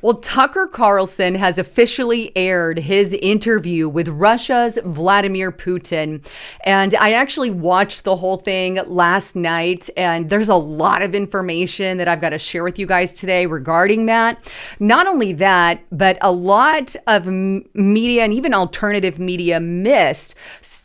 Well, Tucker Carlson has officially aired his interview with Russia's Vladimir Putin. And I actually watched the whole thing last night, and there's a lot of information that I've got to share with you guys today regarding that. Not only that, but a lot of media and even alternative media missed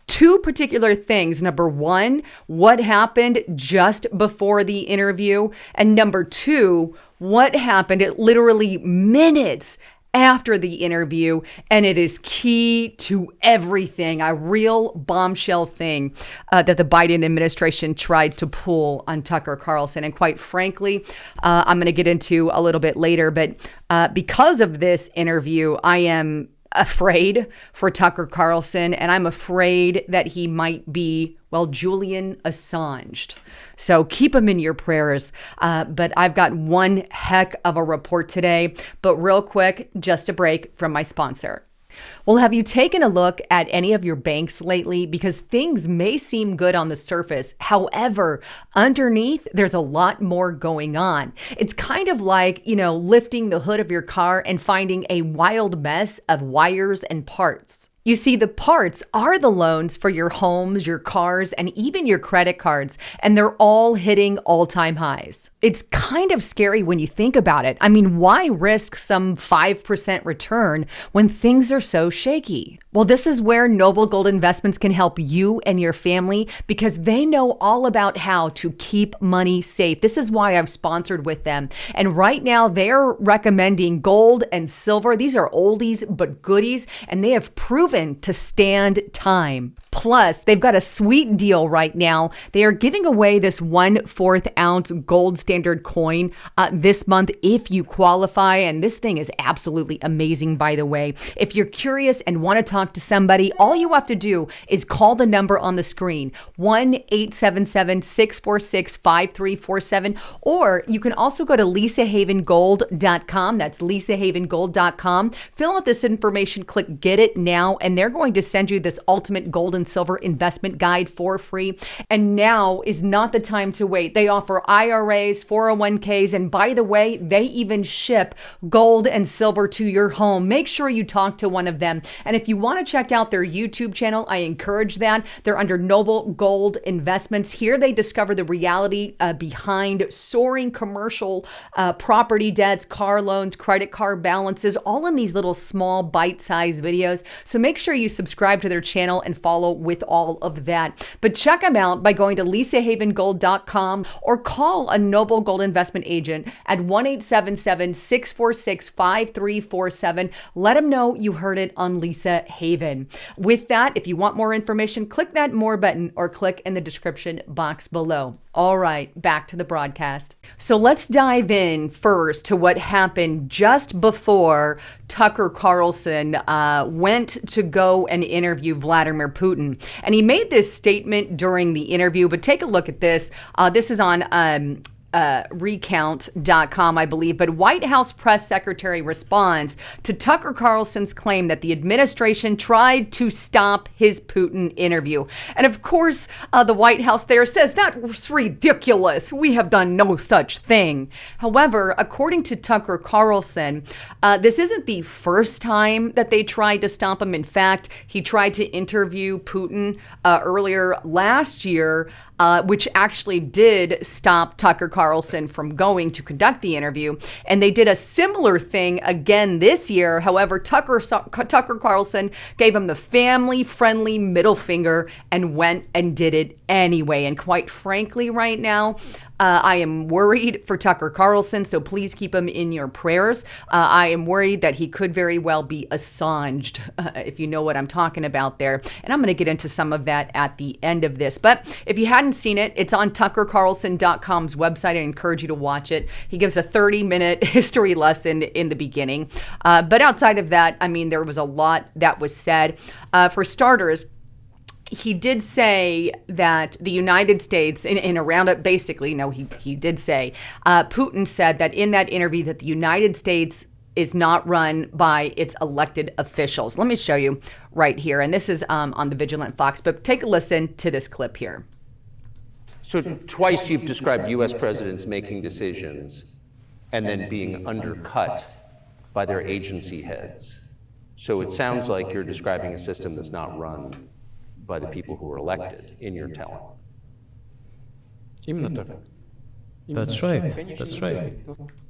two particular things. Number one, what happened just before the interview, and number two, what happened at literally minutes after the interview, and it is key to everything, a real bombshell thing that the Biden administration tried to pull on Tucker Carlson. And quite frankly, I'm going to get into a little bit later, but because of this interview, I am afraid for Tucker Carlson, and I'm afraid that he might be, well, Julian Assanged. So keep him in your prayers. But I've got one heck of a report today. But real quick, just a break from my sponsor. Well, have you taken a look at any of your banks lately? Because things may seem good on the surface. However, underneath, there's a lot more going on. It's kind of like, lifting the hood of your car and finding a wild mess of wires and parts. You see, the parts are the loans for your homes, your cars, and even your credit cards, and they're all hitting all-time highs. It's kind of scary when you think about it. I mean, why risk some 5% return when things are so shaky? Well, this is where Noble Gold Investments can help you and your family because they know all about how to keep money safe. This is why I've sponsored with them. And right now, they're recommending gold and silver. These are oldies but goodies, and they have proven to stand time. Plus, they've got a sweet deal right now. They are giving away this 1/4 ounce gold standard coin this month if you qualify. And this thing is absolutely amazing, by the way. If you're curious and want to talk to somebody, all you have to do is call the number on the screen, 1-877-646-5347. Or you can also go to lisahavengold.com. That's lisahavengold.com. Fill out this information, click Get It Now, and they're going to send you this ultimate gold and silver investment guide for free. And now is not the time to wait. They offer IRAs, 401ks, and by the way, they even ship gold and silver to your home. Make sure you talk to one of them. And if you want to check out their YouTube channel, I encourage that. They're under Noble Gold Investments. Here they discover the reality behind soaring commercial property debts, car loans, credit card balances, all in these little small bite-sized videos. So make sure you subscribe to their channel and follow with all of that. But check them out by going to lisahavengold.com or call a Noble Gold Investment agent at 1-877-646-5347. Let them know you heard it on Lisa Haven. With that, if you want more information, click that More button or click in the description box below. All right, back to the broadcast. So let's dive in first to what happened just before Tucker Carlson went to go and interview Vladimir Putin. And he made this statement during the interview, but take a look at this. This is on recount.com, I believe, but White House press secretary responds to Tucker Carlson's claim that the administration tried to stop his Putin interview. And of course, the White House there says that's ridiculous. We have done no such thing. However, according to Tucker Carlson, this isn't the first time that they tried to stop him. In fact, he tried to interview Putin earlier last year, which actually did stop Tucker Carlson from going to conduct the interview. And they did a similar thing again this year. However, Tucker Carlson gave him the family-friendly middle finger and went and did it anyway. And quite frankly, right now, I am worried for Tucker Carlson, so please keep him in your prayers. I am worried that he could very well be Assanged, if you know what I'm talking about there. And I'm going to get into some of that at the end of this. But if you hadn't seen it, it's on tuckercarlson.com's website. I encourage you to watch it. He gives a 30-minute history lesson in the beginning. But outside of that, I mean, there was a lot that was said. For starters, he did say that the United States, in a roundup, basically, no, he did say, Putin said that in that interview that the United States is not run by its elected officials. Let me show you right here. And this is on the Vigilant Fox, but take a listen to this clip here. So twice you've described U.S. presidents making decisions and then being undercut by their agency heads. So it sounds like you're describing a system that's not run by the people who are elected in your telling. That's right. That's right.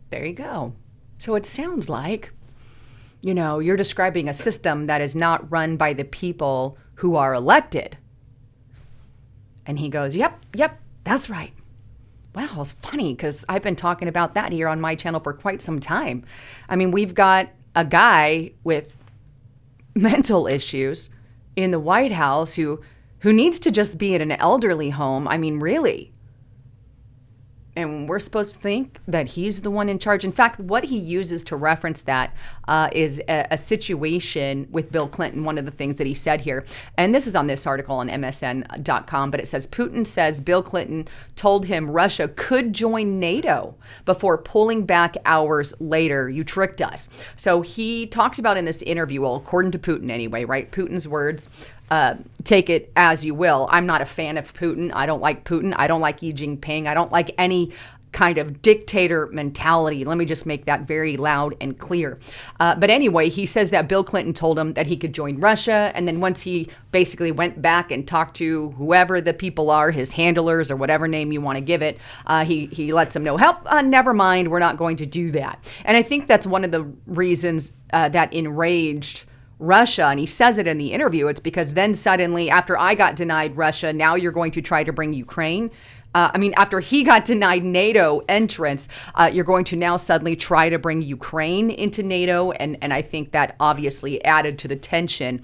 There you go. So it sounds like, you're describing a system that is not run by the people who are elected. And he goes, yep, that's right. Well, it's funny because I've been talking about that here on my channel for quite some time. I mean, we've got a guy with mental issues in the White House who needs to just be in an elderly home. I mean, really. And we're supposed to think that he's the one in charge. In fact, what he uses to reference that is a situation with Bill Clinton, one of the things that he said here. And this is on this article on MSN.com, but it says, Putin says Bill Clinton told him Russia could join NATO before pulling back hours later. You tricked us. So he talks about in this interview, well, according to Putin anyway, right? Putin's words. Take it as you will. I'm not a fan of Putin. I don't like Putin. I don't like Xi Jinping. I don't like any kind of dictator mentality. Let me just make that very loud and clear. But anyway, he says that Bill Clinton told him that he could join Russia. And then once he basically went back and talked to whoever the people are, his handlers or whatever name you want to give it, he lets them know, never mind, we're not going to do that. And I think that's one of the reasons that enraged Russia, and he says it in the interview. It's because then suddenly, after I got denied Russia, now you're going to try to bring Ukraine. After he got denied NATO entrance, you're going to now suddenly try to bring Ukraine into NATO. And I think that obviously added to the tension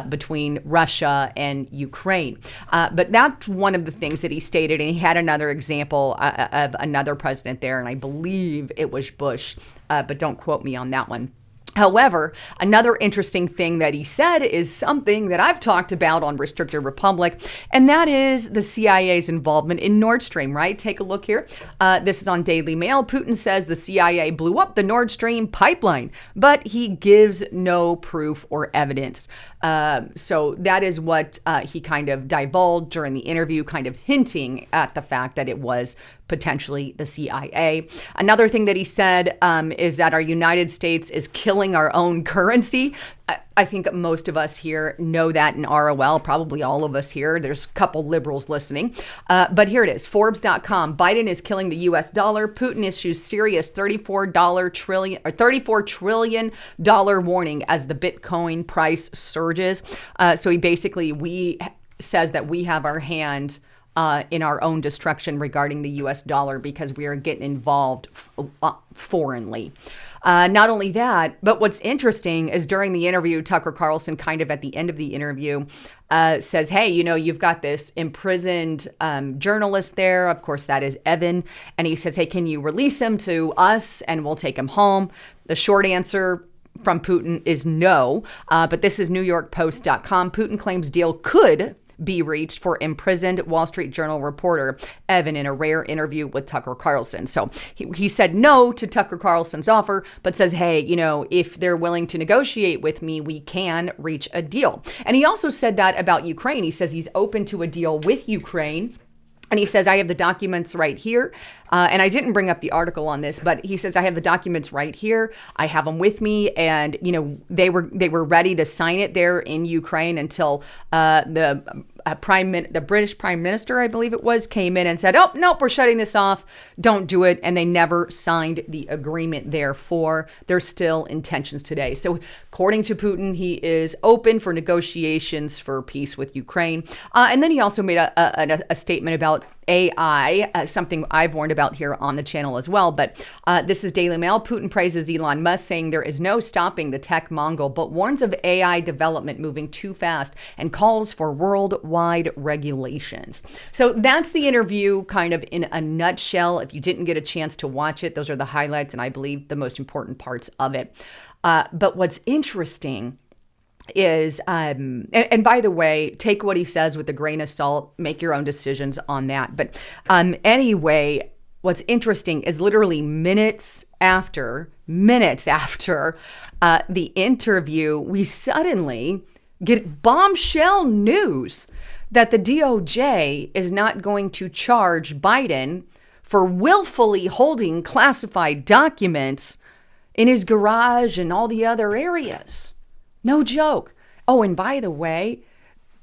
between Russia and Ukraine. But that's one of the things that he stated. And he had another example of another president there, and I believe it was Bush, but don't quote me on that one. However, another interesting thing that he said is something that I've talked about on Restricted Republic, and that is the CIA's involvement in Nord Stream, right? Take a look here. This is on Daily Mail. Putin says the CIA blew up the Nord Stream pipeline, but he gives no proof or evidence. So that is what he kind of divulged during the interview, kind of hinting at the fact that it was potentially the CIA. Another thing that he said is that our United States is killing our own currency. I think most of us here know that in ROL, probably all of us here. There's a couple liberals listening. But here it is, Forbes.com. Biden is killing the U.S. dollar. Putin issues serious $34 trillion warning as the Bitcoin price surges. So he basically says that we have our hand in our own destruction regarding the U.S. dollar because we are getting involved foreignly. Not only that, but what's interesting is during the interview, Tucker Carlson kind of at the end of the interview says, hey, you've got this imprisoned journalist there. Of course, that is Evan. And he says, hey, can you release him to us and we'll take him home? The short answer from Putin is no. But this is NewYorkPost.com. Putin claims deal could be reached for imprisoned Wall Street Journal reporter Evan in a rare interview with Tucker Carlson. So he said no to Tucker Carlson's offer, but says, hey, if they're willing to negotiate with me, we can reach a deal. And he also said that about Ukraine. He says he's open to a deal with Ukraine. And he says, I have the documents right here. And I didn't bring up the article on this, but he says, I have the documents right here. I have them with me. And, they were ready to sign it there in Ukraine until the British Prime Minister, I believe it was, came in and said, oh, nope, we're shutting this off. Don't do it. And they never signed the agreement. Therefore, there's still intentions today. So according to Putin, he is open for negotiations for peace with Ukraine. And then he also made a statement about AI, something I've warned about here on the channel as well. But this is Daily Mail. Putin praises Elon Musk, saying there is no stopping the tech Mongol, but warns of AI development moving too fast and calls for worldwide regulations. So that's the interview kind of in a nutshell. If you didn't get a chance to watch it, those are the highlights and I believe the most important parts of it. But what's interesting is, and by the way, take what he says with a grain of salt, make your own decisions on that. But anyway, what's interesting is literally minutes after the interview, we suddenly get bombshell news that the DOJ is not going to charge Biden for willfully holding classified documents in his garage and all the other areas. No joke. Oh, and by the way,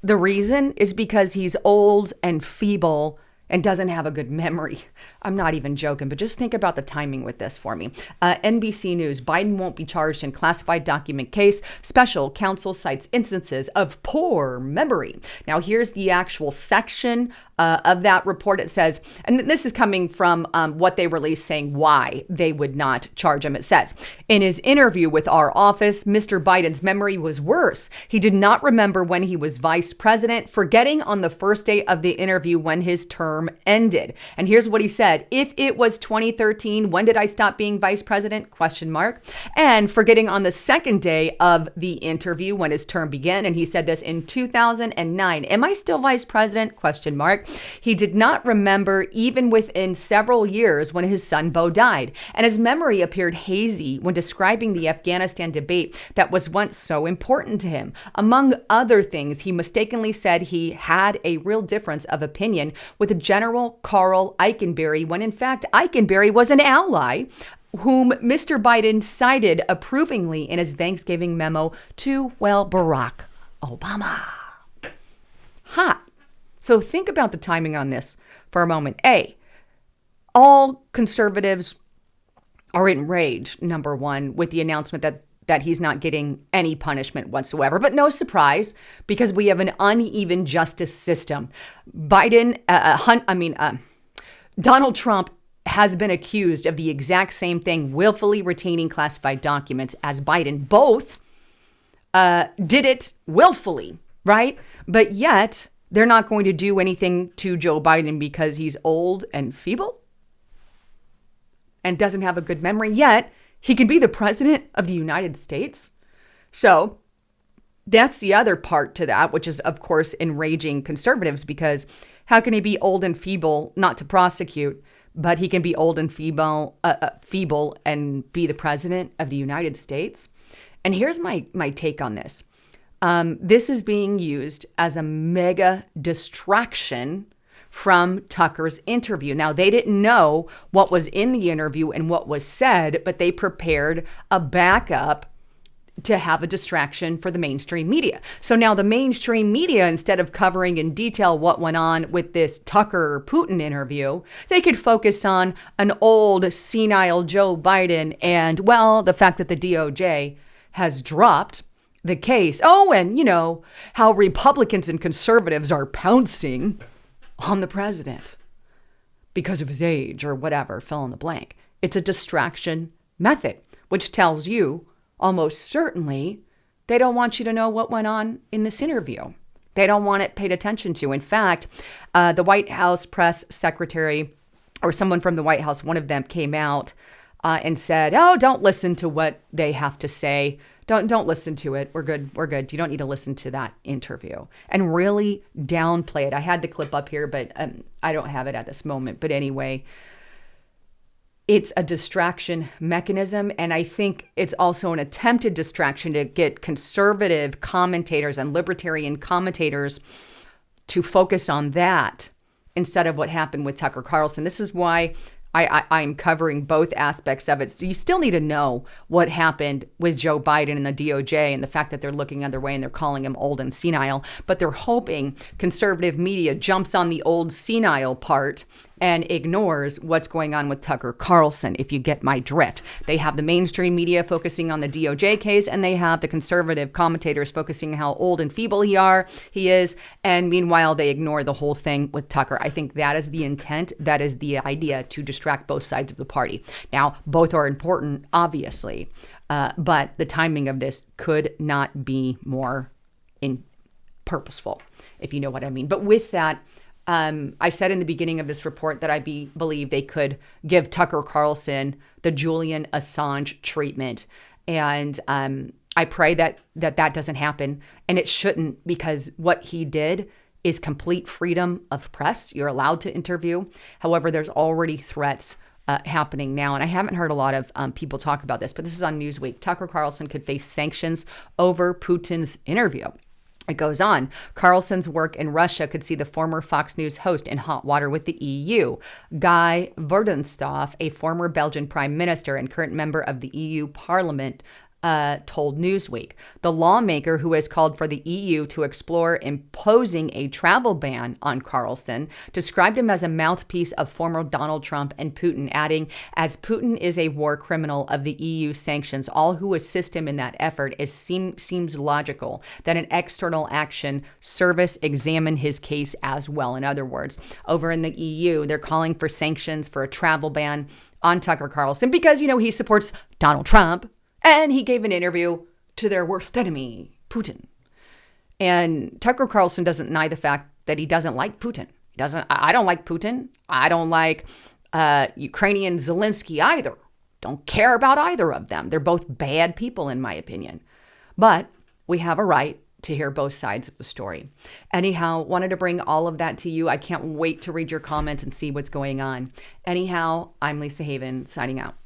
the reason is because he's old and feeble and doesn't have a good memory. I'm not even joking, but just think about the timing with this for me. NBC News, Biden won't be charged in classified document case. Special counsel cites instances of poor memory. Now, here's the actual section of that report. It says, and this is coming from what they released saying why they would not charge him. It says, in his interview with our office, Mr. Biden's memory was worse. He did not remember when he was vice president, forgetting on the first day of the interview when his term ended. And here's what he said. If it was 2013, when did I stop being vice president? Question mark. And forgetting on the second day of the interview when his term began. And he said this in 2009. Am I still vice president? Question mark. He did not remember even within several years when his son Beau died. And his memory appeared hazy when describing the Afghanistan debate that was once so important to him. Among other things, he mistakenly said he had a real difference of opinion with General Carl Eikenberry, when in fact Eikenberry was an ally whom Mr. Biden cited approvingly in his Thanksgiving memo to, well, Barack Obama. So think about the timing on this for a moment. A, all conservatives are enraged, number one, with the announcement that he's not getting any punishment whatsoever. But no surprise, because we have an uneven justice system. Donald Trump has been accused of the exact same thing, willfully retaining classified documents, as Biden. Both did it willfully, right? But yet, they're not going to do anything to Joe Biden because he's old and feeble and doesn't have a good memory, yet he can be the president of the United States. So that's the other part to that, which is, of course, enraging conservatives, because how can he be old and feeble not to prosecute, but he can be old and feeble and be the president of the United States? And here's my take on this. This is being used as a mega distraction from Tucker's interview. Now, they didn't know what was in the interview and what was said, but they prepared a backup to have a distraction for the mainstream media. So now the mainstream media, instead of covering in detail what went on with this Tucker Putin interview, they could focus on an old senile Joe Biden and, well, the fact that the DOJ has dropped the case. Oh, and, how Republicans and conservatives are pouncing on the president because of his age or whatever, fill in the blank. It's a distraction method, which tells you almost certainly they don't want you to know what went on in this interview. They don't want it paid attention to. In fact, the White House press secretary or someone from the White House, one of them came out and said, oh, don't listen to what they have to say. Don't listen to it. We're good. You don't need to listen to that interview. And really downplay it. I had the clip up here, but I don't have it at this moment. But anyway, it's a distraction mechanism. And I think it's also an attempted distraction to get conservative commentators and libertarian commentators to focus on that instead of what happened with Tucker Carlson. This is why I'm covering both aspects of it. So you still need to know what happened with Joe Biden and the DOJ and the fact that they're looking other way and they're calling him old and senile. But they're hoping conservative media jumps on the old senile part and ignores what's going on with Tucker Carlson, if you get my drift. They have the mainstream media focusing on the DOJ case, and they have the conservative commentators focusing on how old and feeble he is, and meanwhile, they ignore the whole thing with Tucker. I think that is the intent. That is the idea, to distract both sides of the party. Now, both are important, obviously, but the timing of this could not be more purposeful, if you know what I mean. But with that, I said in the beginning of this report that I believe they could give Tucker Carlson the Julian Assange treatment. And I pray that doesn't happen. And it shouldn't, because what he did is complete freedom of press. You're allowed to interview. However, there's already threats happening now. And I haven't heard a lot of people talk about this, but this is on Newsweek. Tucker Carlson could face sanctions over Putin's interview. It goes on. Carlson's work in Russia could see the former Fox News host in hot water with the EU. Guy Verhofstadt, a former Belgian prime minister and current member of the EU Parliament, told Newsweek. The lawmaker, who has called for the EU to explore imposing a travel ban on Carlson, described him as a mouthpiece of former Donald Trump and Putin, adding, as Putin is a war criminal of the EU sanctions, all who assist him in that effort, seems logical that an external action service examine his case as well. In other words, over in the EU, they're calling for sanctions for a travel ban on Tucker Carlson because, he supports Donald Trump. And he gave an interview to their worst enemy, Putin. And Tucker Carlson doesn't deny the fact that he doesn't like Putin. I don't like Putin. I don't like Ukrainian Zelensky either. Don't care about either of them. They're both bad people, in my opinion. But we have a right to hear both sides of the story. Anyhow, wanted to bring all of that to you. I can't wait to read your comments and see what's going on. Anyhow, I'm Lisa Haven, signing out.